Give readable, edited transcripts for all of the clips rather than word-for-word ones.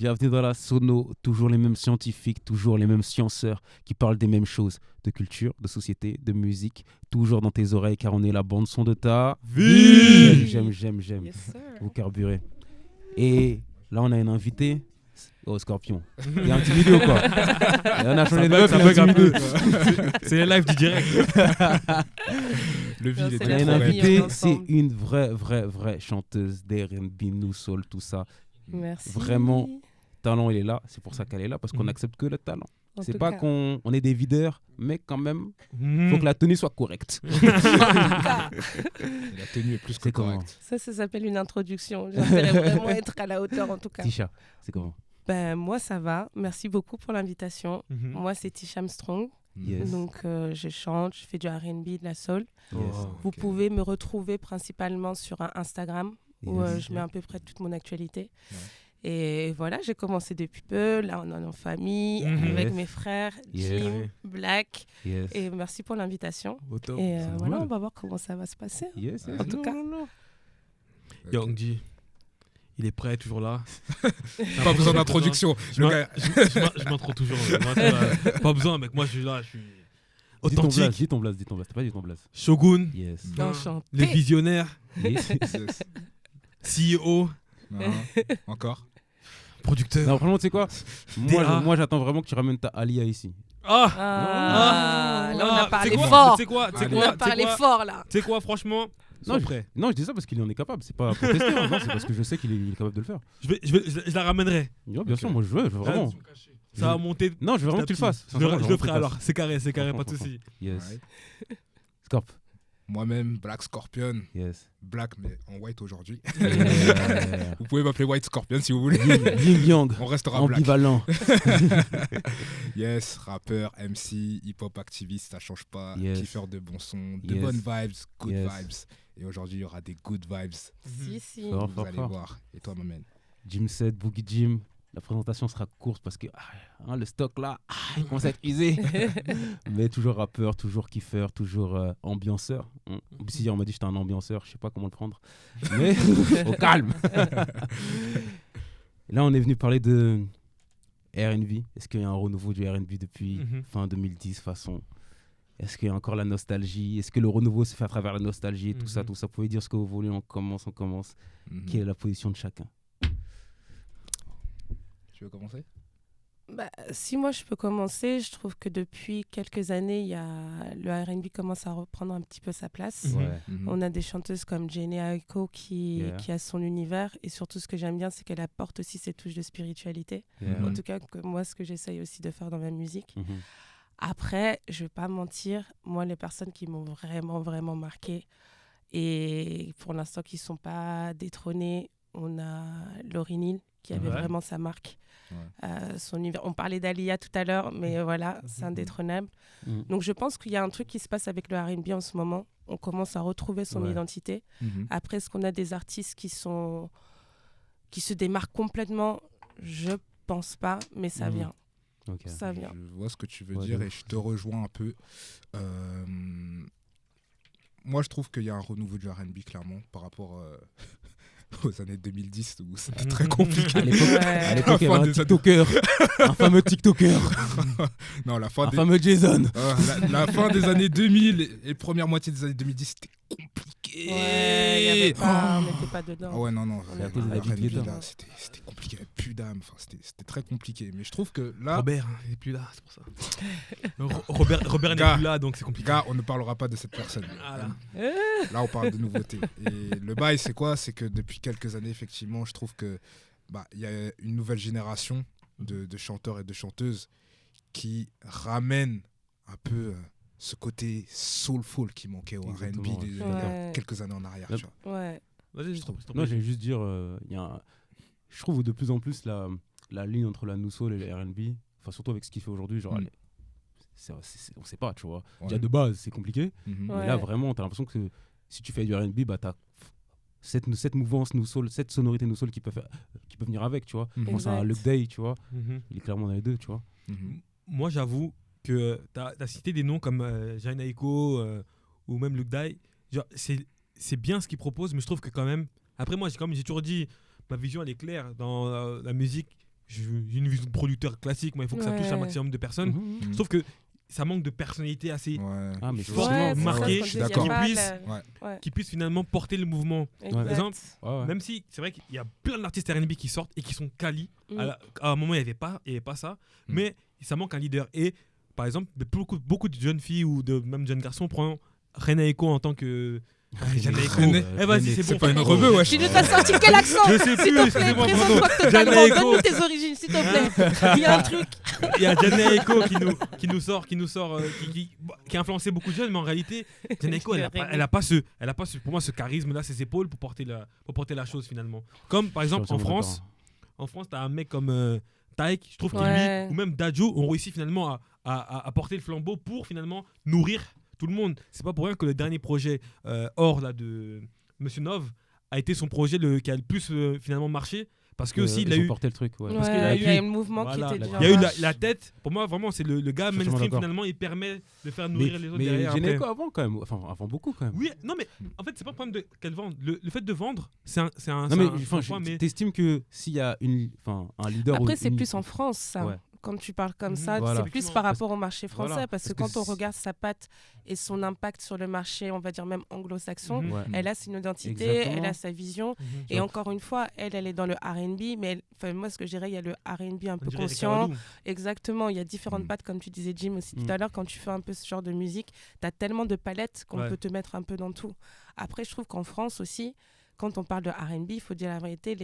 Bienvenue dans la Sono, toujours les mêmes scientifiques, toujours les mêmes scienceurs qui parlent des mêmes choses, de culture, de société, de musique, toujours dans tes oreilles car on est la bande son de ta vie. J'aime. Yes, sir. Vous carburez. Et là on a un invité. Oh, Scorpion. Il y a un petit vidéo quoi. Et on a changé de meuf, ça il y a bug un petit peu. vidéo. C'est les lives du direct. Le Non, vide c'est On la a une famille, invitée, on est c'est ensemble. une vraie chanteuse d'R&B, New Soul, tout ça. Merci. Vraiment. Talent, il est là. C'est pour ça qu'elle est là, parce qu'on n'accepte que le talent. En C'est tout pas cas. qu'on est des videurs, mais quand même, Mhm. faut que la tenue soit correcte. Et la tenue est plus que C'est comment correcte. Ça s'appelle une introduction. J'espère vraiment être à la hauteur en tout cas. Tisha, c'est comment Ben, moi, ça va. Merci beaucoup pour l'invitation. Mhm. Moi, c'est Tisha Armstrong. Yes. Donc, je chante, je fais du R&B, de la soul. Yes. Vous pouvez me retrouver principalement sur un Instagram où Yes. je mets à peu près toute mon actualité. Et voilà, j'ai commencé depuis peu. Là, on est en famille Mhm. avec Yes. mes frères, Yes. Jim, Black. Yes. Et merci pour l'invitation. Au top. Et c'est voilà, cool. on va voir comment ça va se passer. Yes, yes. En tout cas. Young G, il est prêt, toujours là. Pas besoin d'introduction. Je m'intro toujours. Pas besoin, mec. Moi, je suis là. Je suis Dis ton blaze, authentique. dis ton blaze. T'as pas dit ton blaze. Shogun, Yes. Enchanté. les visionnaires, Yes. CEO, Non, encore. producteur. Non, franchement, tu sais quoi DA. moi, j'attends vraiment que tu ramènes ta Alia ici. Ah, Là, on a parlé tu sais quoi, fort. Tu sais quoi, tu sais Allez. On quoi, a parlé fort, là. Tu sais quoi, franchement, Non, sois prêt. Non, je dis ça parce qu'il en est capable. C'est pas pour tester, hein. Non, c'est parce que je sais qu'il est capable de le faire. Je la ramènerai. Ouais, bien sûr, moi je veux vraiment. Ça va monter. Non, je veux vraiment que tu le fasses. Je le ferai alors. C'est carré, pas de Franchement, soucis. Yes. Ouais. Scorp. Moi-même, Black Scorpion. Yes. Black, mais en white aujourd'hui. Yeah. Vous pouvez m'appeler White Scorpion si vous voulez. Yin Yang. On restera black. Ambivalent. Yes, rappeur, MC, hip-hop activiste, ça change pas. Yes. Kiffeur de bons sons, de Yes. bonnes vibes, good Yes. vibes. Et aujourd'hui, il y aura des good vibes. Si. Fort, Vous fort, allez fort. voir. Et toi, Mamen? Jim 7, Boogie Jim. La présentation sera courte parce que le stock là, il commence à être usé. Mais toujours rappeur, toujours kiffeur, toujours ambianceur. Si on m'a dit que j'étais un ambianceur, je sais pas comment le prendre. Mais au calme. Et là, on est venu parler de R&B. Est-ce qu'il y a un renouveau du R&B depuis fin 2010 façon? Est-ce qu'il y a encore la nostalgie? Est-ce que le renouveau se fait à travers la nostalgie et tout ça? Vous pouvez dire ce que vous voulez, on commence. Mhm. Quelle est la position de chacun? Tu veux commencer? Bah, si moi je peux commencer, je trouve que depuis quelques années, le R&B commence à reprendre un petit peu sa place. Mhm. Ouais. Mhm. On a des chanteuses comme Jhené Aiko Yeah. qui a son univers, et surtout ce que j'aime bien, c'est qu'elle apporte aussi ses touches de spiritualité. Yeah. Mhm. En tout cas, moi, ce que j'essaye aussi de faire dans ma musique. Mhm. Après, je vais pas mentir, moi, les personnes qui m'ont vraiment marqué, et pour l'instant qui sont pas détrônées, on a Lauryn Hill qui avait Ouais. vraiment sa marque. Ouais. Son univers. On parlait d'Alia tout à l'heure, mais voilà, c'est indétrônable. Mhm. Donc je pense qu'il y a un truc qui se passe avec le R&B en ce moment. On commence à retrouver son Ouais. identité. Mhm. Après, est-ce qu'on a des artistes qui se démarquent complètement? Je pense pas, mais ça Mhm. vient. Ok. Ça vient. Je vois ce que tu veux Ouais, dire de et je te rejoins un peu. Moi, je trouve qu'il y a un renouveau du R&B, clairement, par rapport aux années 2010 où c'était très compliqué. À l'époque, Ouais. à l'époque, il y La fin avait un des TikToker, un fameux TikToker, Non, la fin, un des... fameux Jason. la fin des années 2000 et première moitié des années 2010, c'était compliqué. Ouais, il y avait pas, on n'était pas dedans. Ah ouais, non. On est à cause de le la R&B, Big Data. là, c'était compliqué. Il n'y avait plus d'âme. Enfin, c'était très compliqué. Mais je trouve que là, Robert, il n'est plus là, c'est pour ça. Robert n'est Gars. plus là, donc c'est compliqué. gars, on ne parlera pas de cette personne. Ah là. Là, on parle de nouveautés. Et le bail, c'est quoi? C'est que depuis quelques années, effectivement, je trouve que il y a une nouvelle génération de chanteurs et de chanteuses qui ramènent un peu ce côté soulful qui manquait au R&B Exactement, des- je suis d'accord. quelques années en arrière. Yep. Tu vois. Ouais. Vas-y, je t'en prie. Non, j'allais juste dire, je trouve de plus en plus la ligne entre la New Soul et le R&B, enfin surtout avec ce qu'il fait aujourd'hui, genre, on sait pas, tu vois. Ouais. Déjà de base, c'est compliqué, Mhm. Ouais. mais là vraiment, t'as l'impression que si tu fais du R&B, t'as cette mouvance New Soul, cette sonorité New Soul qui peut venir avec, tu vois. Mhm. Je pense à un Exact. Luke Day, tu vois. Mhm. Il est clairement dans les deux, tu vois. Mhm. Moi, j'avoue que tu as cité des noms comme Jhené Aiko ou même Luke Dai. Genre, c'est bien ce qu'ils proposent, mais je trouve que quand même. Après, moi, j'ai toujours dit, ma vision, elle est claire. Dans la musique, j'ai une vision de producteur classique, moi il faut que ça touche un Ouais. maximum de personnes. Mhm. Sauf que ça manque de personnalité assez Ouais. Ah, mais Je forcément, vois. Ouais, c'est marqué, ça, je comme suis je dis, d'accord. il y a pas Qui la- Ouais. Ouais. qui puisse finalement porter le mouvement. Exact. exemple, Ouais, ouais. Même si c'est vrai qu'il y a plein d'artistes R&B qui sortent et qui sont quali. Mm. À un moment, il n'y avait pas ça. Mais ça manque un leader. Et par exemple, beaucoup de jeunes filles ou même de jeunes garçons prennent René Echo en tant que. Jeanne Echo. René- Eh vas-y, c'est C'est bon. pas une rebeu, wesh. Tu nous as sorti quel accent? Je sais S'il plus, te plaît, excusez-moi, présente-toi pardon. Jeanne totalement. Echo. Donne-nous tes origines, s'il te plaît. Il y a un truc. Il y a Jeanne Echo qui nous sort, qui a influencé beaucoup de jeunes, mais en réalité, Jeanne Echo, elle a pas ce, pour moi, ce charisme-là, ses épaules pour porter la chose finalement. Comme par exemple en France, t'as un mec comme Taïk, je trouve que Ouais. lui, ou même Dadjo, ont réussi finalement à porter le flambeau pour finalement nourrir tout le monde. C'est pas pour rien que le dernier projet Or là, de Monsieur Nov a été son projet qui a le plus finalement marché. Parce que aussi, il a ils ont eu. porté le truc. Ouais. Parce qu'il Ouais, a il y a eu- un mouvement Voilà. qui était déjà. Il y a eu vache. la tête. Pour moi, vraiment, c'est le gars Je suis mainstream d'accord. finalement. Il permet de faire nourrir les autres Mais derrière. Jeanne après. Echo avant quand même, enfin avant beaucoup quand même. Oui, non, mais en fait, c'est pas le problème qu'elle vende. Le fait de vendre, c'est un. Non mais c'est un point, mais t'estimes que s'il y a un leader. Après, ou c'est une- plus en France, ça. Ouais. Quand tu parles comme Mhm. ça, Voilà. c'est plus par rapport au marché français. Voilà. Parce que Parce que quand on c'est- regarde sa patte et son impact sur le marché, on va dire même anglo-saxon, Mhm. Ouais. elle a son identité, Exactement. elle a sa vision. Mhm. Et encore une fois, elle est dans le R&B, mais moi, ce que je dirais, il y a le R&B un On peu dirait conscient. Ricardo. Exactement, il y a différentes Mm. pattes, comme tu disais, Jim, aussi tout Mm. à l'heure. Quand tu fais un peu ce genre de musique, tu as tellement de palettes qu'on Ouais. peut te mettre un peu dans tout. Après, je trouve qu'en France aussi, quand on parle de R&B, il faut dire la vérité,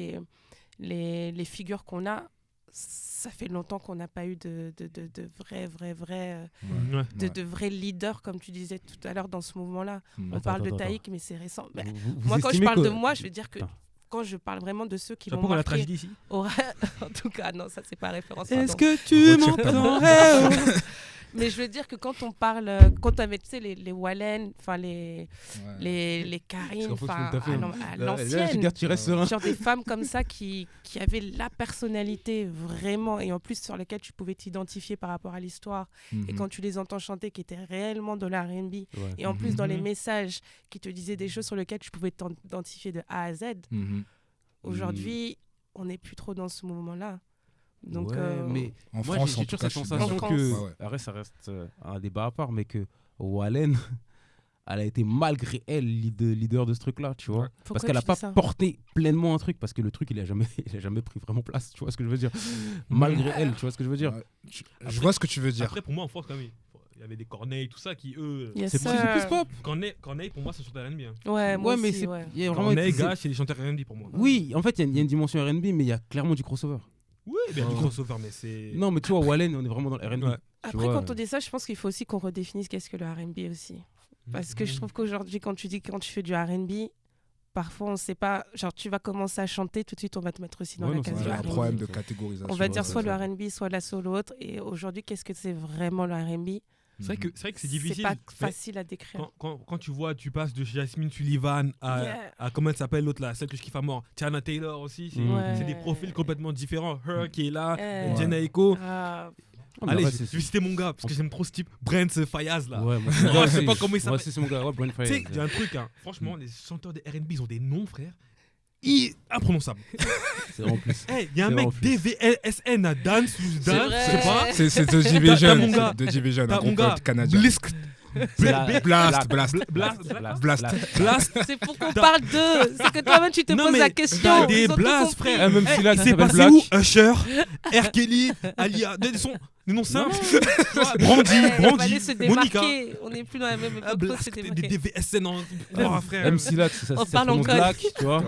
les figures qu'on a, ça fait longtemps qu'on n'a pas eu de vrais Ouais. de vrais leaders, comme tu disais tout à l'heure, dans ce mouvement-là. Mm. On Attends, parle de attends, Taïk, mais c'est récent. Mais Vous moi, quand je estimez parle que- de moi, je veux dire que Attends. quand je parle vraiment de ceux qui Tu m'ont vois la marqué, tragédie ici en tout cas, non, ça c'est pas référence. pardon. que tu m'entends Mais je veux dire que quand on parle, quand tu avais, tu sais, les Wallen, enfin les Karine, Parce qu'en fait, enfin tout à fait. à Là, l'ancienne, regarde, tu restes serein. genre des femmes comme ça qui avaient la personnalité vraiment, et en plus sur lesquelles tu pouvais t'identifier par rapport à l'histoire, et quand tu les entends chanter, qui étaient réellement de la R&B, Ouais. et en plus dans les Mhm. messages qui te disaient des choses sur lesquelles tu pouvais t'identifier de A à Z. Aujourd'hui, on n'est plus trop dans ce mouvement-là. Donc, Ouais, mais En moi France, j'ai en tout toujours cas, cette je suis sensation d'accord. que, Ouais, ouais. après ça reste un débat à part, mais que Wallen, elle a été malgré elle leader de ce truc-là, tu vois. pourquoi Parce qu'elle a tu pas dis ça porté pleinement un truc, parce que le truc il a jamais pris vraiment place, tu vois ce que je veux dire. Malgré elle, tu vois ce que je veux dire. Ouais, je vois ce que tu veux dire. Après, pour moi, en France, quand même, il y avait des Corneilles, tout ça, qui eux. Yes, C'est sir. plus pop. Corneille, pour moi, c'est chanteur R&B. Hein. Ouais, moi Ouais, mais aussi, c'est ouais. il y a vraiment Corneille, c'est- Gage, c'est des chanteurs R&B pour moi. Oui, en fait, il y a une dimension R&B, mais il y a clairement du crossover. Oui, bien du Ouais. crossover, mais c'est. Non, mais tu vois, Wallen, on est vraiment dans le R&B. Ouais. Après, vois, quand on dit ça, je pense qu'il faut aussi qu'on redéfinisse qu'est-ce que le R&B aussi. Parce que je trouve qu'aujourd'hui, quand tu fais du R&B, parfois on sait pas, genre tu vas commencer à chanter, tout de suite on va te mettre aussi dans Ouais, la non, case c'est Il y du a un R&B. problème de R&B. catégorisation. On va dire Ouais, soit c'est le ça. R&B, soit la soul ou autre. Et aujourd'hui, qu'est-ce que c'est vraiment le R&B? C'est vrai que c'est C'est difficile. pas mais facile à décrire. quand tu vois, tu passes de Jasmine Sullivan Yeah. à comment elle s'appelle l'autre là, celle que je kiffe à mort, Tiana Taylor aussi. C'est Ouais. c'est des profils complètement différents. Her qui est là, Ouais. Jenna Echo. Ah, Ah, mais Allez, ouais, je vais citer mon gars parce que j'aime trop ce type. Brent Fayaz là. Ouais, moi, Oh, je sais pas comment il Moi, s'appelle. c'est mon gars, ouais, Brent Tu sais, Fayez. il y a un truc, hein. Franchement, les chanteurs de R&B, ils ont des noms, frère. Imprononçables. C'est en plus. Il y a un C'est mec en plus. DVLSN à Dance ou Dance, vrai. je sais pas. C'est The Division. T'as mon gars. The Division, un T'as mon groupe gars, canadien. Blisk. Blast, Blast. Blast. c'est pour qu'on parle d'eux. C'est que toi-même tu te Non, poses mais la question. t'as des Ils ont tout blasts, compris. frère. Même si là, ça C'est s'appelle passé Black. où Usher, R. Kelly, Alia, des noms simples. Tu vois, Brandy, Ouais, il Brandy, fallait se Monica. démarquer. On n'est plus dans la même époque. faut Blast, se des démarquer. DVSN en. Oh, frère. Même Silac, ça On se parle en prononce code. Black, tu vois.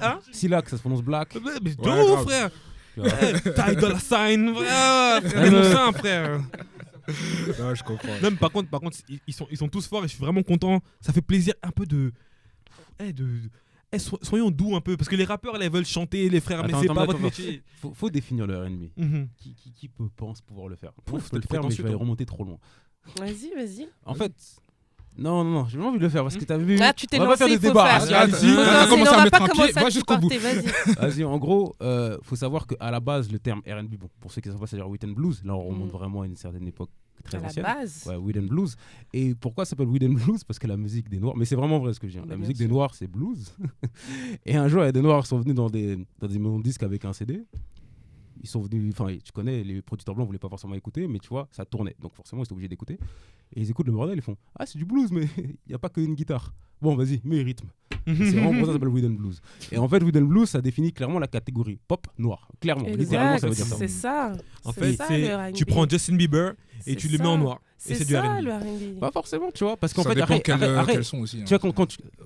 Hein Silac, ça se prononce Black. Mais de Ouais, ouf, grave. frère. tu vois. Ty Dolla Sign, frère. Des noms simples, frère. Non, je comprends. Non, mais par contre, ils sont tous forts et je suis vraiment content. Ça fait plaisir un peu de. Soyons doux un peu. Parce que les rappeurs, là, ils veulent chanter, les frères, mais Attends, c'est attends, pas attends, votre attends. métier. Faut définir le R&B. Mhm. Qui pense pouvoir le faire? Pouf, Moi, je peux le t'es faire, mais je prétentieux, vais toi. remonter trop loin. Vas-y. En fait, non, j'ai pas envie de le faire parce que t'as vu. Là, tu t'es on va lancé, pas faire il des faut débats. faire. Regarde Attends, ici. attends, Faut t'as lancer, commencé on à va mettre pas un commencer pied, à va jusqu'au bout. supporter, vas-y. Vas-y, en gros, faut savoir qu'à la base, le terme R&B, bon, pour ceux qui ne savent pas, c'est-à-dire Rhythm and Blues. Là, on remonte vraiment à une certaine époque très À la ancienne. base. Ouais, Rhythm and Blues. Et pourquoi ça s'appelle Rhythm and Blues? Parce que la musique des Noirs, mais c'est vraiment vrai ce que je dis, hein. Mais La bien musique sûr. des Noirs, c'est blues. Et un jour, il y a des Noirs qui sont venus dans des maisons de disques avec un CD. ils sont venus, enfin, tu connais, les producteurs blancs voulaient pas forcément écouter, mais tu vois, ça tournait. Donc forcément, ils étaient obligés d'écouter. Et ils écoutent le bordel, ils font ah, c'est du blues, mais il n'y a pas qu'une guitare. Bon, vas-y, mets les rythmes. C'est vraiment pour ça que ça s'appelle Rhythm Blues. Et en fait, Rhythm Blues, ça définit clairement la catégorie pop noir. Clairement, littéralement, ça veut dire ça. C'est ça. En C'est fait, ça, c'est le R&B. tu prends Justin Bieber et C'est tu le mets ça. en noir. Et C'est c'est du ça, R&B. le R&B. Pas forcément, tu vois, parce qu'en Ça fait, dépend arrête, quels sont aussi. tu vois,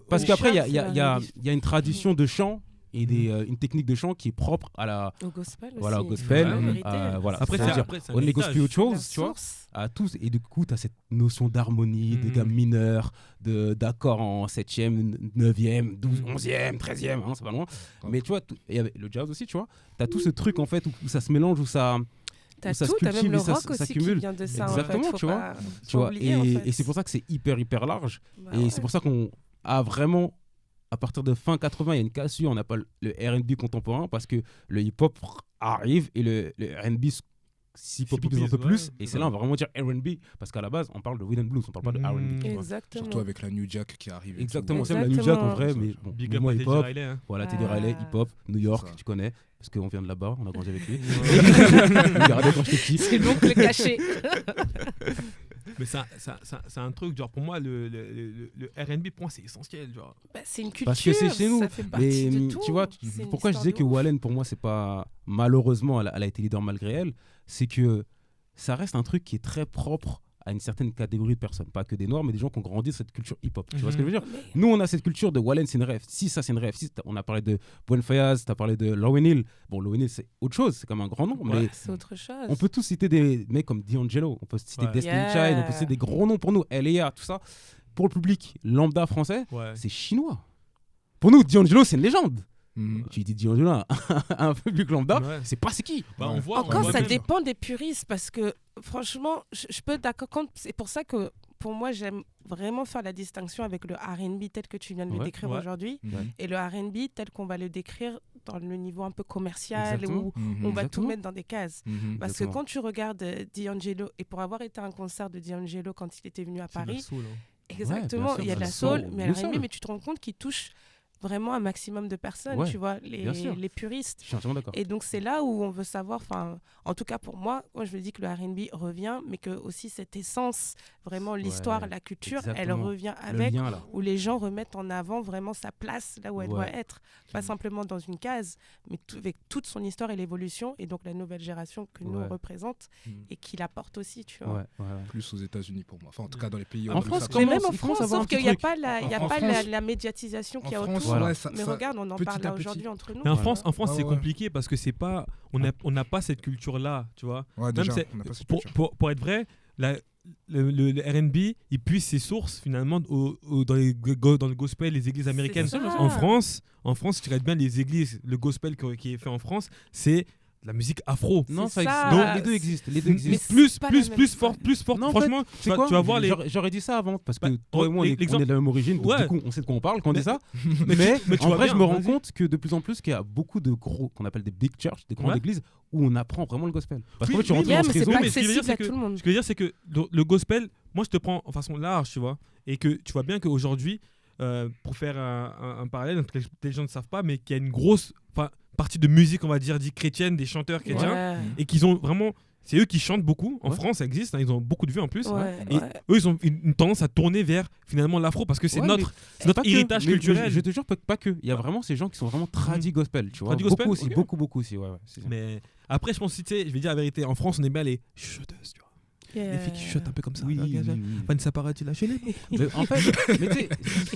parce Au qu'après, il y chant, a, c'est R&B. y a une tradition de chant et une technique de chant qui est propre à la, Au gospel aussi. voilà, au gospel. La vérité. Voilà. Après, C'est-à-dire, c'est un Only Goes héritage. Spirituals, La tu vois, source. à tous. Et du coup, tu as cette notion d'harmonie, de Mhm. gamme mineure, d'accords en 7e, 9e, 12, 11e, 13e, hein, c'est pas loin. Mais tu vois, et avec le jazz aussi, tu vois, tu as tout ce truc en fait où ça se mélange, où ça. T'as ça se tout, t'as cultive même le et ça rock aussi qui s'accumule. vient de ça. Exactement, en fait. Faut tu vois. pas- Tu faut vois, oublier, en fait. et c'est pour ça que c'est hyper large. Bah Et ouais. c'est pour ça qu'on a vraiment, à partir de fin 80, il y a une cassure, on appelle le R&B contemporain, parce que le hip-hop arrive et le R&B s'y popise un peu ouais. plus. Et c'est là, on va vraiment dire R&B, parce qu'à la base, on parle de rhythm blues, on parle pas de R&B. tu vois. Exactement. Surtout avec la New Jack qui arrive. et Exactement, tout. c'est la New Jack en Exactement. vrai, mais bon, Big up mouvement à Teddy hip-hop. Riley. Hein. Voilà, Teddy Ah. Riley, hip-hop, New York, ça. tu connais, parce qu'on vient de là-bas, on a grandi avec lui. Ouais. Regardez quand j'étais petit. C'est l'oncle caché. Mais c'est un truc, genre pour moi, le R&B, pour moi, c'est essentiel. Genre. Bah, c'est une culture. Parce que c'est chez nous. Ça fait partie Mais de tout. tu vois, C'est une pourquoi je histoire disais de que ouf. Wallen, pour moi, c'est pas. Malheureusement, elle a été leader malgré elle. C'est que ça reste un truc qui est très propre à une certaine catégorie de personnes. Pas que des noirs, mais des gens qui ont grandi dans cette culture hip-hop. Tu vois ce que je veux dire? Mais- Nous, on a cette culture de Wallen, c'est une rêve. Si, ça, c'est une rêve. Si, on a parlé de Bwen Fayaz, tu as parlé de Lauryn Hill. Bon, Lauryn Hill, c'est autre chose, c'est comme un grand nom. Mais C'est autre chose. on peut tous citer des mecs comme D'Angelo, on peut citer Ouais. Destiny Yeah. Child, on peut citer des gros noms pour nous, L.A., tout ça. Pour le public lambda français, Ouais. c'est chinois. Pour nous, D'Angelo, c'est une légende. Mhm. Tu dis D'Angelo à un public lambda, Ouais. c'est pas c'est qui. Bah, on voit, on Encore, voit ça même. dépend des puristes parce que franchement, je peux être d'accord. C'est pour ça que pour moi, j'aime vraiment faire la distinction avec le R&B tel que tu viens de le Ouais, décrire ouais. aujourd'hui Mhm. et le R&B tel qu'on va le décrire dans le niveau un peu commercial Exactement. où Mhm. on va tout Exactement. mettre dans des cases. Mhm. Parce Exactement. que quand tu regardes D'Angelo, et pour avoir été à un concert de D'Angelo quand il était venu à C'est de la Paris, soul, hein. exactement, bien sûr, il y a de la le soul, soul, mais le le R&B, soul. mais tu te rends compte qu'il touche vraiment un maximum de personnes, Ouais, tu vois, bien sûr. les puristes. Je suis entièrement d'accord. Et donc c'est là où on veut savoir, enfin, en tout cas pour moi je me dis que le R&B revient, mais que aussi cette essence, vraiment l'histoire, Ouais, la culture, elle exactement. revient Le avec, lien là. où les gens remettent en avant vraiment sa place là où elle Ouais. doit être, pas simplement dans une case, mais avec toute son histoire et l'évolution, et donc la nouvelle génération que nous Ouais. on représente Mhm. et qui l'apporte aussi, tu vois. Ouais, ouais, ouais. Plus aux États-Unis pour moi. Enfin, en tout cas, dans les pays En France, Mais Comment- même en il commence France, à avoir sauf un petit qu'il n'y a truc. pas la, il y a En pas France- la médiatisation qu'il y a en autour. France, Voilà. ouais, ça- Mais ça- regarde, on en petit parle à là petit. aujourd'hui entre nous. Mais en Voilà. France, Ah c'est ouais. compliqué parce que c'est pas, on n'a pas cette culture-là, tu vois. Ouais, Même déjà, c'est- on n'a pas cette pour, culture. pour être vrai, le R&B, il puise ses sources finalement dans le gospel, les églises américaines. ça. En France, tu regardes bien les églises, le gospel qui est fait en France, c'est la musique afro. Non, C'est ça ça. existe. Donc, les deux existent. Les deux mais existent. c'est Plus pas la même chose. plus fort. Non, en fait, Franchement, C'est tu quoi vas voir les. J'aurais dit ça avant parce que Bah, toi et moi on est l'exemple- de la même origine, donc Ouais. du coup on sait de quoi on parle quand on dit ça. Mais Mais, mais tu en vois vrai, bien, je me rends vas-y. compte que de plus en plus qu'il y a beaucoup de gros qu'on appelle des big church, des grandes Ouais. églises où on apprend vraiment le gospel. Parce Oui, qu'en fait, tu oui, rentres Yeah, dans mais ce c'est réseau. pas mais ce que je veux dire, accessible à c'est que- tout le monde. Ce que je veux dire, c'est que le gospel, moi, je te prends en façon large, tu vois, et que tu vois bien qu'aujourd'hui, pour faire un parallèle, donc les gens ne savent pas, mais qu'il y a une grosse partie de musique, on va dire, dite chrétienne, des chanteurs chrétiens, Ouais. et qu'ils ont vraiment. C'est eux qui chantent beaucoup. En Ouais. France, ça existe, hein, ils ont beaucoup de vues en plus. Ouais, Et ouais. eux, ils ont une tendance à tourner vers finalement l'afro parce que c'est Ouais, notre Pas que, héritage mais culturel. Je te jure pas que. Il y a vraiment ces gens qui sont vraiment tradis gospel, tu vois. Tradis gospel, Beaucoup aussi, ok. beaucoup aussi. Ouais, c'est ça. Mais après, je pense que tu sais, je vais dire la vérité, en France, on aime bien les chuchoteuses, tu vois. Yeah. Les filles qui chuchotent un peu comme ça. Oui, Regarde, oui, regarde. oui. Vanessa Paradis, lâchez-les. Mais en fait, mais tu sais,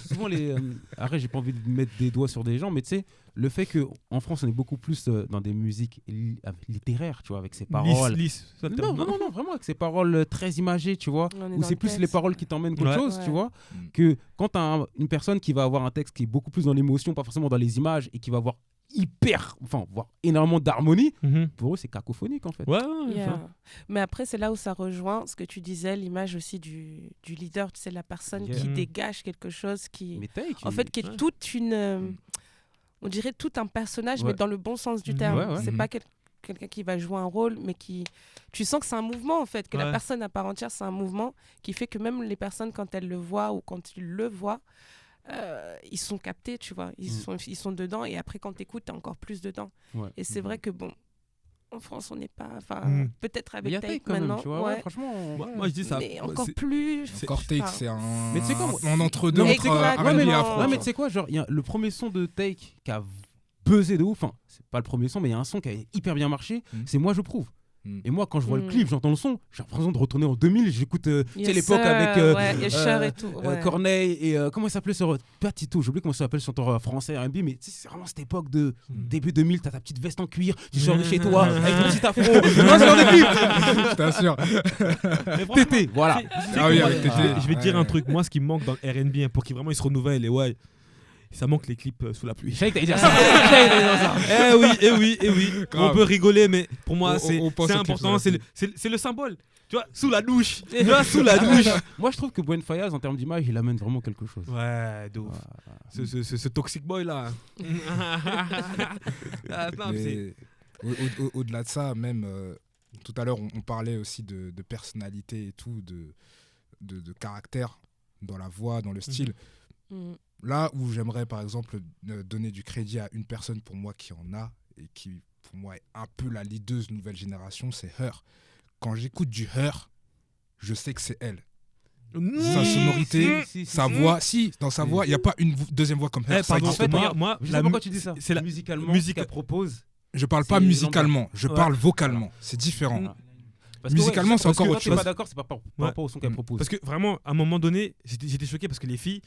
souvent les. Arrête, j'ai pas envie de mettre des doigts sur des gens, mais tu sais, le fait qu'en France, on est beaucoup plus dans des musiques littéraires, tu vois, avec ses paroles. Lisse, ça, Non, non, vraiment, avec ses paroles très imagées, tu vois. On est Où dans c'est le plus texte. les paroles qui t'emmènent qu'autre Ouais. chose, Ouais. tu vois. Mm. Que quand tu as une personne qui va avoir un texte qui est beaucoup plus dans l'émotion, pas forcément dans les images, et qui va avoir voire énormément d'harmonie, Mhm. pour eux, c'est cacophonique en fait. Ouais, ouais, Yeah. ça. Mais après, c'est là où ça rejoint ce que tu disais, l'image aussi du leader, tu sais, la personne Yeah. qui Mhm. dégage quelque chose, qui, Mais take, en fait, qui est Ouais. toute une, on dirait tout un personnage, Ouais. mais dans le bon sens du Mhm. terme. Ouais, ouais. C'est Mhm. pas quelqu'un qui va jouer un rôle, mais qui, tu sens que c'est un mouvement en fait, que la Ouais. personne à part entière, c'est un mouvement qui fait que même les personnes quand elles le voient ou quand ils le voient, ils sont captés, tu vois, ils sont dedans, et après quand t'écoutes, t'es encore plus dedans. Ouais. Et c'est vrai que bon, en France, on n'est pas. Enfin, peut-être Mais il y avec a Take Take quand même, maintenant. tu vois. Ouais, franchement. Moi, je dis ça. Mais encore c'est- plus. Encore Take, enfin, c'est un. Mais tu sais quoi, moi- un entre-deux Mais entre exactement. R&B et Ouais, afro. Ouais, mais tu tu sais quoi, genre, il y a le premier son de Take qui a buzzé de ouf. Enfin, c'est pas le premier son, mais il y a un son qui a hyper bien marché. C'est Moi je prouve. Et moi, quand je vois le clip, j'entends le son, j'ai l'impression de retourner en 2000. J'écoute, tu sais, l'époque avec Usher et tout. Ouais. Corneille et comment il s'appelait sur. Pas Tito, j'ai oublié comment ça s'appelle sur ton français R&B, mais tu sais, c'est vraiment cette époque de début 2000. T'as ta petite veste en cuir, tu sors de chez toi avec ton petit afro. Tu vois, sur des clips. Je t'assure. Tété, voilà. Ah oui, avec Je Tété. vais te dire Ouais. un truc. Moi, ce qui me manque dans le R&B, hein, pour qu'il vraiment il se renouvelle, et ouais, ça manque les clips sous la pluie. Je savais que t'allais dire ça. Je savais que t'allais dire ça. Eh oui. Grave. On peut rigoler, mais pour moi, On c'est pense au clip important. sous la C'est le symbole. Tu vois, sous la douche. Tu vois, sous la douche. Moi, je trouve que Buen Fayaz, en termes d'image, il amène vraiment quelque chose. Ouais, de ouf. Ce toxic boy là. Ah, non, mais Mais au-delà de ça, même tout à l'heure, on parlait aussi de personnalité et tout, de caractère dans la voix, dans le style. Mm. Là où j'aimerais, par exemple, donner du crédit à une personne pour moi qui en a et qui, pour moi, est un peu la leaduse nouvelle génération, c'est Her. Quand j'écoute du Her, je sais que c'est elle. Sa sonorité, sa voix, dans sa voix, il n'y a pas une deuxième voix comme Her. Ça pardon, existe pas. moi, Je sais pas pourquoi tu dis ça. c'est la musicalement, musique- ce qu'elle propose. Je parle pas c'est musicalement, je Ouais. parle vocalement. C'est différent. Parce Musicalement, ouais, c'est parce encore que autre quand t'es chose. pas d'accord, c'est pas par rapport au son qu'elle propose. Parce que vraiment, à un moment donné, j'étais choqué parce que les filles,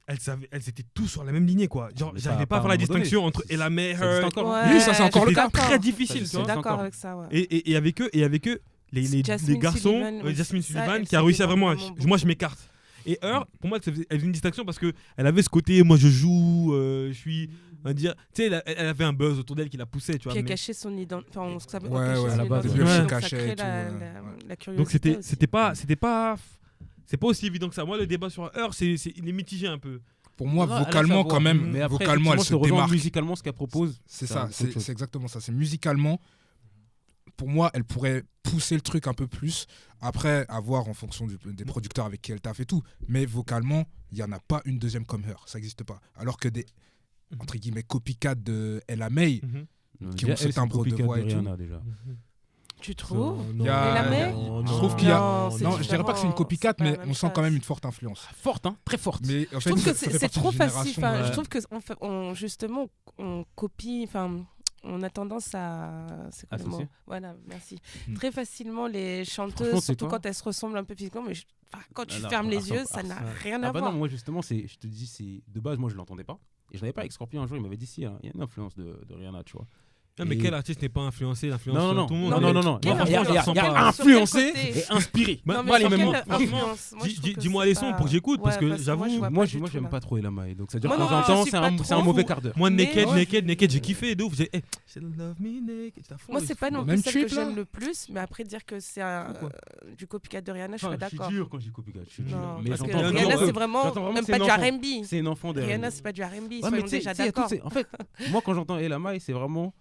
elles étaient tous sur la même lignée, quoi. Genre, Mais j'arrivais pas pas à faire la à un moment donné. distinction entre Ella May, Ça existe Her. encore. Ouais, Lui, ça, c'est encore le je suis cas. d'accord. Très difficile, Je tu suis vois. d'accord encore. avec ça. Ouais. Et avec eux, les Jasmine garçons, Sullivan, ouais, Jasmine ça, Sullivan, elle qui a réussi à faisait vraiment. vraiment Moi, je m'écarte. Et Her, pour moi, elle faisait une distinction parce qu'elle avait ce côté, moi, je joue, je suis. On va dire, tu sais, elle avait un buzz autour d'elle qui la poussait, tu vois. Puis elle mais- cachait son identité. Enfin, on savait Ouais, cachait ouais, son à la base, identité, ouais. donc ça Cachait crée et tout, ouais. la curiosité Donc c'était aussi. c'est pas aussi évident que ça. Moi, le débat sur Her, il est mitigé un peu. Pour moi, Elle a sa vocalement, voix. quand même, Mais après, vocalement, elle effectivement, se je te rejoins démarque. musicalement, ce qu'elle propose. C'est c'est ça, autre chose. c'est exactement ça. C'est musicalement, pour moi, elle pourrait pousser le truc un peu plus. Après, à voir en fonction des producteurs avec qui elle taffe et tout. Mais vocalement, il n'y en a pas une deuxième comme Her. Ça n'existe pas. Alors que des, entre guillemets, copycats de Ella May, qui ont ce timbre de voix et tout. Rihanna, déjà. Tu trouves Il y a- Ella May je trouve qu'il y a. Non, c'est Non, je dirais pas que c'est une différent, copycat, c'est pas la mais même on sent quand chose. même une forte influence. Forte, hein, très forte. Mais en Je fait, trouve que ça fait c'est partie trop d'une facile. génération, Enfin, ouais. je trouve que justement, on copie. Enfin, on a tendance à. C'est quoi le Associer. mot Voilà, merci. Mm. Très facilement, les Franchement, chanteuses, c'est surtout toi. quand elles se ressemblent un peu physiquement, mais quand tu Ah non, fermes les ça- yeux, ça n'a rien à bah voir. non, moi justement, je te dis, de base, moi je l'entendais pas. Et je l'avais pas avec Scorpion un jour, il m'avait dit si, hein, il y a une influence de Rihanna, tu vois. Ah, mais Et- quel artiste n'est pas influencé, l'influence Non, sur non, tout le non, monde. non, non, non. Quelle Il y a influence sur quel- influencé sur quel côté et inspiré. Bah, Non, mais Pas les sur mêmes quelle mots. influence Moi, je trouve que Dis-moi c'est les sons pas- pour que j'écoute, parce que moi, j'avoue, je vois Moi, pas du tout, j'aime là. pas trop Ella Mai. Donc, c'est-à-dire Moi que de non temps en plus, je temps, suis c'est pas un trop. mauvais quart d'heure. Moi, Mais- Naked, j'ai kiffé de ouf. J'ai Love Me Naked. j'étais à fond Moi, dessus. c'est pas non Même plus celle que trip, là j'aime le plus, mais après dire que c'est du copycat de Rihanna, je suis pas Enfin, je d'accord. suis dur quand je dis copycat. Je suis dur. Non, Mais parce que j'entends Rihanna, vraiment- c'est vraiment j'entends vraiment même c'est pas une du enfant. R&B. C'est une enfant de Rihanna, R&B. c'est pas du R&B, Ouais, mais soyons tu sais, déjà tu sais, il y a d'accord. toutes ces- en fait, moi quand j'entends Ella Mai, c'est vraiment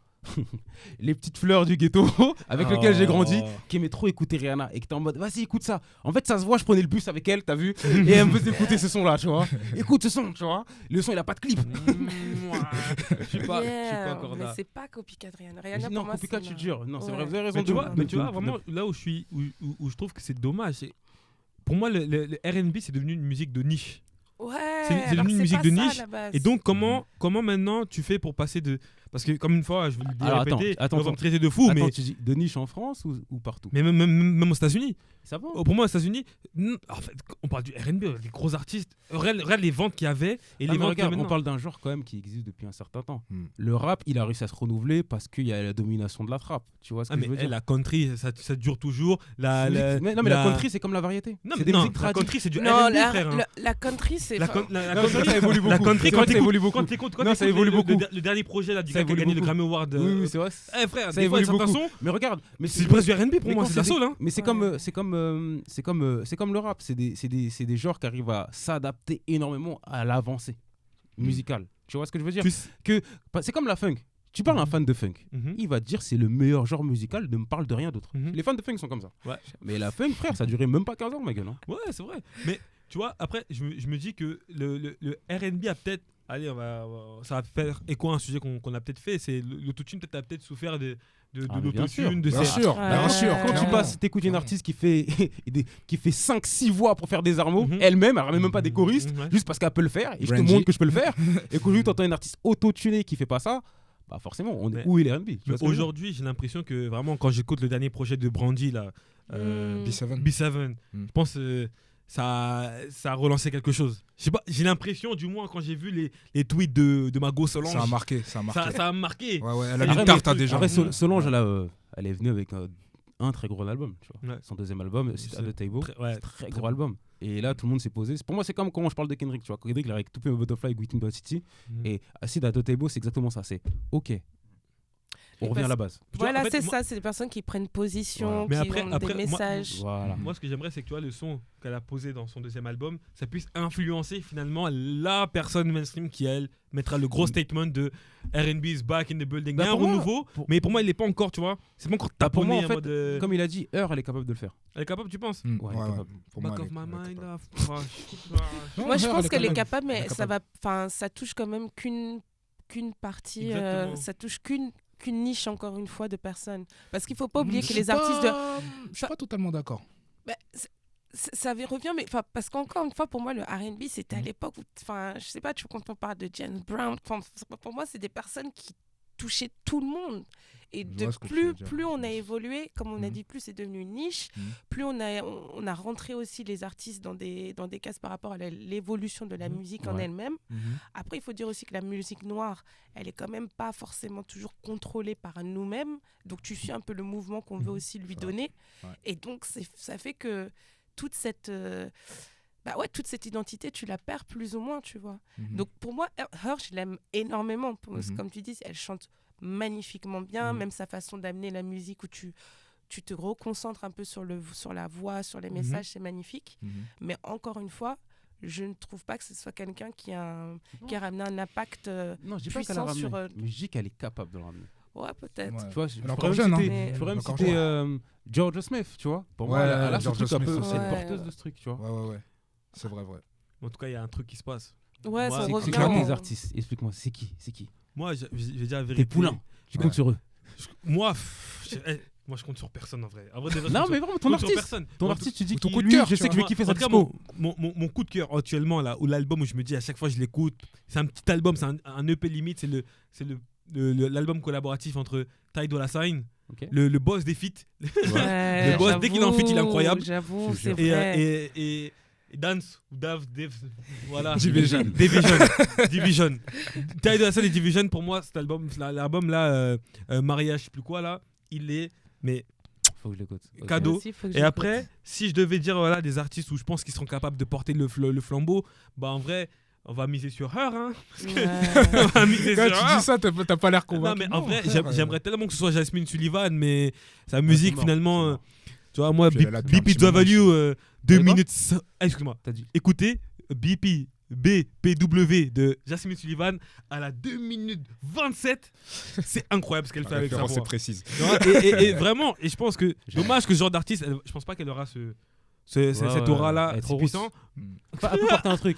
les petites fleurs du ghetto avec lesquelles j'ai grandi, qui aimait trop écouter Rihanna et qui était en mode vas-y écoute ça. En fait ça se voit, je prenais le bus avec elle, t'as vu, et elle me faisait écouter ce son là, tu vois. Écoute ce son, tu vois. Le son il a pas de clip. Je suis pas Yeah, encore mais là. c'est pas copycat Rihanna. Rihanna Non, pour moi, copycat, c'est je suis une- dur. Non, c'est Ouais. vrai, vous avez raison. Mais tu de- vois, de- mais tu de- vois de- vraiment là où je trouve que c'est dommage, c'est pour moi le R&B c'est devenu une musique de niche. Ouais, C'est alors devenu une c'est musique pas de ça, à niche, la base. Et donc comment maintenant tu fais pour passer de parce que comme une fois je vais le Alors, répéter, attends, on va me traiter de fou Attends, mais tu dis de niche en France ou partout? même aux États-Unis. Ça va. Pour moi aux États-Unis, en fait on parle du R&B, des gros artistes, regarde les ventes qu'il y avait et Ah, les mais ventes qu'il y a regarde, on maintenant. parle d'un genre quand même qui existe depuis un certain temps. Hmm. Le rap, il a réussi à se renouveler parce qu'il y a la domination de la trappe. Tu vois ce que Ah mais je veux dire? la country ça dure toujours. Mais non, mais la country, c'est comme la variété. Non, C'est mais des non, musiques la traditionnelles. country c'est du Non, R&B frère. hein. la country, c'est. La enfin, country, ça évolue beaucoup. La country, C'est quand vrai que ça t'écoutes- évolue beaucoup. quand t'écoutes Non, ça évolue beaucoup. le dernier projet là, du Ça gars qui a évolue gagné le beaucoup. Grammy Award. Oui, c'est vrai. Eh frère, Ça des fois, évolue certains beaucoup. sons, Mais regarde, mais c'est presque du R&B pour mais moi, quand c'est de la c'est des- soul. Hein. Mais c'est comme le rap. C'est des genres qui arrivent à s'adapter énormément à l'avancée musicale. Tu vois ce que je veux dire? C'est comme la funk. Tu parles à un fan de funk, Mhm. il va te dire c'est le meilleur genre musical, ne me parle de rien d'autre. Mhm. Les fans de funk sont comme ça. Ouais. Mais la funk, frère, ça a duré même pas 15 ans, ma gueule. Hein. Ouais, c'est vrai. Mais tu vois, après, je me dis que le R&B a peut-être allez, ça va faire écho à un sujet qu'on a peut-être fait. C'est l'autotune, peut-être a peut-être souffert de bien sûr. l'autotune, de Bien ces- sûr, Ouais. bien sûr. Quand tu clairement. passes, t'écoutes une artiste qui fait 5-6 voix pour faire des armeaux, Mhm. elle-même, elle ramène même pas des choristes, Ouais. juste parce qu'elle peut le faire, et je te Brandy. montre que je peux le faire. Et qu'aujourd'hui, t'entends une artiste auto-tunée qui fait pas ça, bah forcément, Mais- où est les R&B? Tu vois Mais ce que je veux dire? aujourd'hui, j'ai l'impression que vraiment, quand j'écoute le dernier projet de Brandy, là, B7. B7, Mm. je pense ça a relancé quelque chose. Je sais pas, j'ai l'impression, du moins, quand j'ai vu les tweets de Mago Solange, Ça a marqué, ça a marqué. ça a marqué. Ouais, elle a Après, mis une tarte à mais- des gens. Après, Solange, elle est venue avec un très gros album. Tu vois. Ouais. Son deuxième album, c'est C'est The Table. Ouais, Très gros album. Et là, tout le monde s'est posé. Pour moi, c'est comme quand je parle de Kendrick. Tu vois. Kendrick, il a avec Tout Pimp a Butterfly, Within the City. Mhm. Et Acid à The Table, c'est exactement ça. C'est OK. On revient à la base. Tu vois, Voilà, en fait, c'est moi- ça, c'est des personnes qui prennent position, Mais qui après- ont après, des moi- messages. Voilà. Moi, ce que j'aimerais, c'est que tu vois, le son qu'elle a posé dans son deuxième album, ça puisse influencer finalement la personne mainstream qui, elle, mettra le gros statement de R&B is back in the building. Bah, Il y a un pour moi- renouveau, pour- mais pour moi, il n'est pas encore, tu vois. C'est pas encore Bah, pour taponné moi, en en fait, mode. Comme il a dit, elle est capable de le faire. Elle est capable, tu penses? Mm, Ouais, ouais, ouais. capable. Pour moi, Back elle of est- my elle est mind. capable. Moi, je Non, pense elle qu'elle est capable. capable, mais Elle est ça va, enfin, ça touche quand même qu'une partie, Exactement. ça touche qu'une niche encore une fois de personnes. Parce qu'il faut pas oublier Je que suis les artistes de, pas- Je suis pas totalement d'accord. bah, ça revient, mais enfin, parce qu'encore une fois, pour moi, le R&B, c'était à Mhm. l'époque où, enfin, je sais pas, quand on parle de James Brown, pour moi, c'est des personnes qui touchaient tout le monde. Et Je vois ce que tu veux dire. plus on a évolué, comme on a Mhm. dit, plus c'est devenu une niche, Mhm. plus on a rentré aussi les artistes dans des cases par rapport à l'évolution de la Mhm. musique en Ouais. elle-même. Après, il faut dire aussi que la musique noire, elle est quand même pas forcément toujours contrôlée par nous-mêmes. Donc, tu suis un peu le mouvement qu'on veut aussi lui vrai. donner. Ouais. Et donc, ça fait que toute cette identité, tu la perds plus ou moins, tu vois. Mhm. Donc, pour moi, Her, je l'aime énormément. Mhm. Comme tu dis, elle chante magnifiquement bien, Mhm. même sa façon d'amener la musique où tu te reconcentres un peu sur la voix, sur les Mhm. messages, c'est magnifique. Mhm. Mais encore une fois, je ne trouve pas que ce soit quelqu'un qui a ramené un impact. Non, je dis pas qu'elle a Puissance ramené. sur, Mais je dis qu'elle est capable de le ramener. Ouais, peut-être. Ouais. Tu vois, Elle est je encore pourrais jeune, même hein. citer, je pourrais même Encore citer jeune. Georgia Smith, tu vois. Pour moi, Ouais, elle a ce Georgia truc un Smith peu. aussi. C'est une Ouais. porteuse de ce truc, tu vois. Ouais. C'est vrai. En tout cas, il y a un truc qui se passe. Ouais, Moi, ça c'est revient. C'est clairement clairement tes artistes. Explique-moi, c'est qui? Moi, je vais dire la Tes vérité. poulains. Tu Ouais. comptes sur eux. Moi, moi, je compte sur personne en vrai. En vrai, de vrai, je Non, compte mais sur- vraiment, je ton compte sur artiste. personne. Ton En tout- artiste, tu dis ton qu'il coup de lui, cœur, je tu sais que je vais Moi, kiffer en sa tout cas, disco. mon coup de cœur actuellement, là, ou l'album où je me dis à chaque fois je l'écoute, c'est un petit album, c'est un EP limite, c'est l'album collaboratif entre Ty Dolla $ign, Ok. le boss des feats, Ouais, Le boss, dès qu'il est en fit, il est incroyable. J'avoue, Je c'est jure. vrai. et Dance, ou Dave, voilà. Division. Division. Ty Dolla $ign et Division, pour moi, cet album, l'album là, Mariage, je sais plus quoi là, il est, mais Faut que je l'écoute. Ok. cadeau. Aussi, faut que Et j'écoute. après, si je devais dire voilà, des artistes où je pense qu'ils seront capables de porter le flambeau, bah en vrai, on va miser sur Her. Hein. Ouais. On va miser Quand sur tu Her. dis ça, t'as pas l'air convaincu. Non, mais en vrai, frère. j'aimerais tellement que ce soit Jasmine Sullivan, mais sa musique mort, finalement, c'est mort. tu vois, moi, Puis elle est là depuis un petit moment BPW, 2 Quoi minutes. Excuse-moi. T'as dit. Écoutez, BPW de Jasmine Sullivan à la 2 minutes 27. C'est incroyable ce qu'elle fait La avec sa référence voix. est précise. Tu vois, et vraiment, et je pense que dommage que ce genre d'artiste, je pense pas qu'elle aura cette Ouais, aura-là elle est si trop puissant. Enfin, elle peut porter un truc.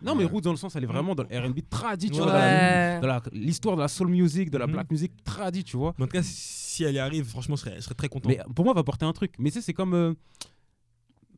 Non, mais Ouais. Roots dans le sens, elle est vraiment dans le R&B tradit, tu Ouais. vois, Ouais. dans l'histoire de la soul music, de la Mhm. black music tradit, tu vois. Mais en tout cas, si elle y arrive, franchement, je serais très content. Mais pour moi, elle va porter un truc. Mais tu sais, c'est comme.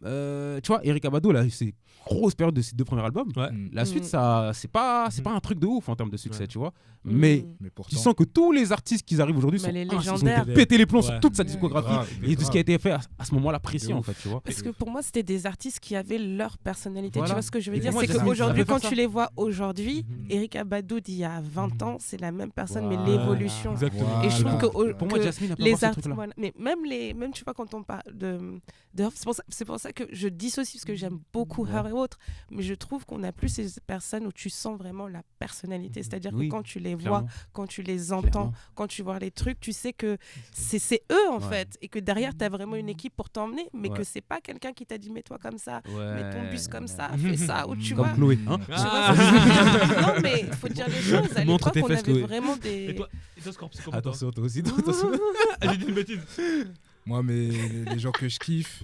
Tu vois, Eric Abado, là, c'est grosse période de ses 2 premiers albums. Ouais. La suite, Mm. ça, c'est pas un truc de ouf en termes de succès, Ouais. tu vois. Mm. Mais Mais pourtant. tu sens que tous les artistes qui arrivent aujourd'hui Mais sont les ils sont légendaires. péter les plombs sur Ouais. toute sa Ouais. discographie Grave, et de ce grave. qui a été fait à ce moment-là précis, De en ouf. fait, tu vois. Parce que pour moi, c'était des artistes qui avaient leur personnalité. Voilà. Tu vois ce que je veux Et dire? pour moi, C'est Jasmine, qu'aujourd'hui, ça fait quand ça. tu les vois aujourd'hui, Mhm. Eric Abadou d'il y a 20 ans, c'est la même personne, mais Voilà. l'évolution. Exactement. Et je trouve que, Pour moi, Jasmine a pas les avoir ce artistes, truc-là. voilà. Mais même tu vois, quand on parle c'est pour ça que je dissocie, parce que j'aime beaucoup Ouais. Her et autres, mais je trouve qu'on a plus ces personnes où tu sens vraiment la personnalité. C'est-à-dire Oui, que quand tu les vois, Clairement. quand tu les entends, Clairement. quand tu vois les trucs, tu sais que c'est eux en Ouais. fait, et que derrière tu as vraiment une équipe pour t'emmener, mais Ouais. que c'est pas quelqu'un qui t'a dit mets-toi comme ça, Ouais. mets ton bus comme ça, fais ça, ou tu Comme vois. Chloé, hein. Tu vois Ah. ce que je veux dire? Non mais il faut dire les choses. À Montre l'époque tes on fesses, avait Chloé. vraiment Et des. toi, Scorp, c'est comment toi Attention, toi aussi, attention. J'ai dit une bêtise. Moi, mais les gens que je kiffe,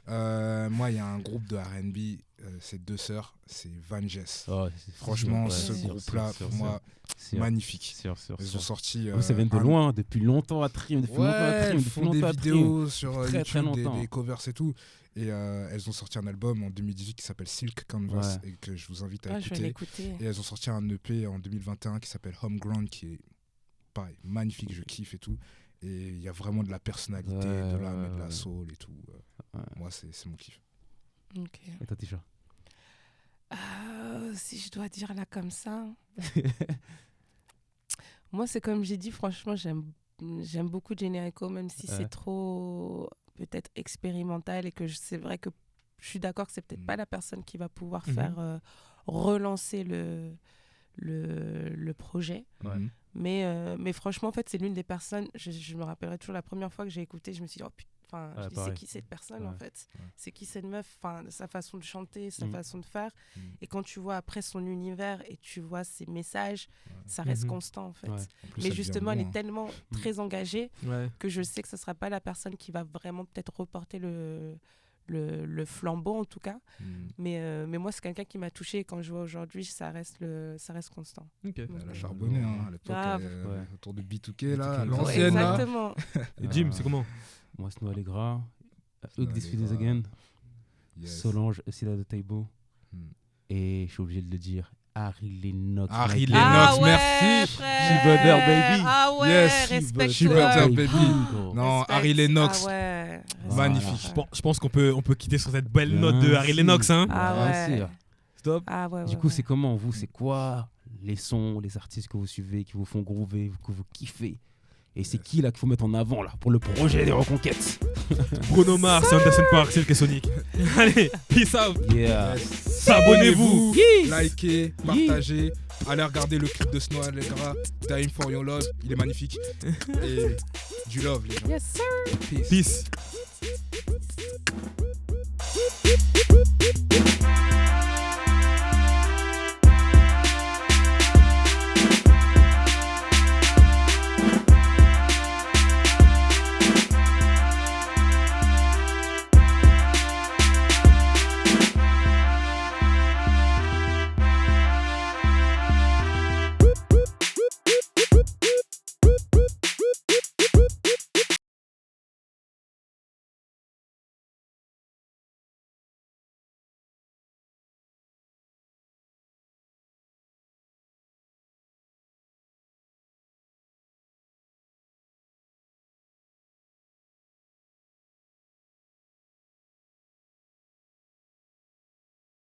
moi, il y a un groupe de R&B ces deux sœurs, c'est Van Jess. Oh, Franchement, ouais, ce sûr, groupe-là, sûr, pour moi, sûr, magnifique. sûr. Ils ont sorti. Vous, ça vient de loin, depuis longtemps à Trim, depuis longtemps à Ouais, Trim, ils depuis font longtemps des à Trim. vidéos sur Très, très YouTube, longtemps. des covers et tout. Et elles ont sorti un album en 2018 qui s'appelle Silk Canvas et que je vous invite à Je vais écouter. l'écouter. Et elles ont sorti un EP en 2021 qui s'appelle Homegrown, qui est pareil, magnifique, je kiffe et tout. Et il y a vraiment de la personnalité, de l'âme et de la soul et tout. Moi, c'est mon kiff. Ok. Et toi, Tisha? Si je dois dire là comme ça, moi c'est comme j'ai dit, franchement j'aime beaucoup Jhené Aiko, même si c'est trop peut-être expérimental et que c'est vrai que je suis d'accord que c'est peut-être pas la personne qui va pouvoir faire relancer le projet. Ouais. Mais franchement, en fait, c'est l'une des personnes, je me rappellerai toujours la première fois que j'ai écouté, je me suis dit, oh putain, je dis, c'est qui cette personne en fait? C'est qui cette meuf? Sa façon de chanter, sa façon de faire. Et quand tu vois après son univers et tu vois ses messages, ça reste constant en fait. Plus, mais justement, elle est tellement très engagée que je sais que ce ne sera pas la personne qui va vraiment peut-être reporter le flambeau en tout cas. Mais moi, c'est quelqu'un qui m'a touchée et quand je vois aujourd'hui, ça reste constant. Okay. Elle a charbonné à l'époque, autour de B2K, là, à B2K, l'ancienne. Exactement. Et Jim, c'est comment? Moi, Snow Allegra, Hug This Feelings Again, Solange, A Seat at the Table, et je suis obligé de le dire, Harry Lennox. Harry Lennox, merci. She-Butter, baby. Ah ouais, Yes, respecte. She-Butter, baby. Bingo. Non, Respect. Harry Lennox, Ah ouais. magnifique. Je pense qu'on peut quitter sur cette belle note de Bien Harry sûr. Lennox. Hein. Ah Bien ouais. sûr. Stop. Ah ouais, Du coup, c'est comment vous? C'est quoi les sons, les artistes que vous suivez, qui vous font groover, que vous kiffez? Et c'est qui là qu'il faut mettre en avant là pour le projet des Reconquêtes? Bruno Mars, Anderson Paak, Silk et Sonic. Allez, peace out. Yeah. Abonnez-vous. Likez, partagez. Allez regarder le clip de Snow Allegra, Dying for Your Love, il est magnifique. Et du love, les gens. Yes, sir. Peace. Peace.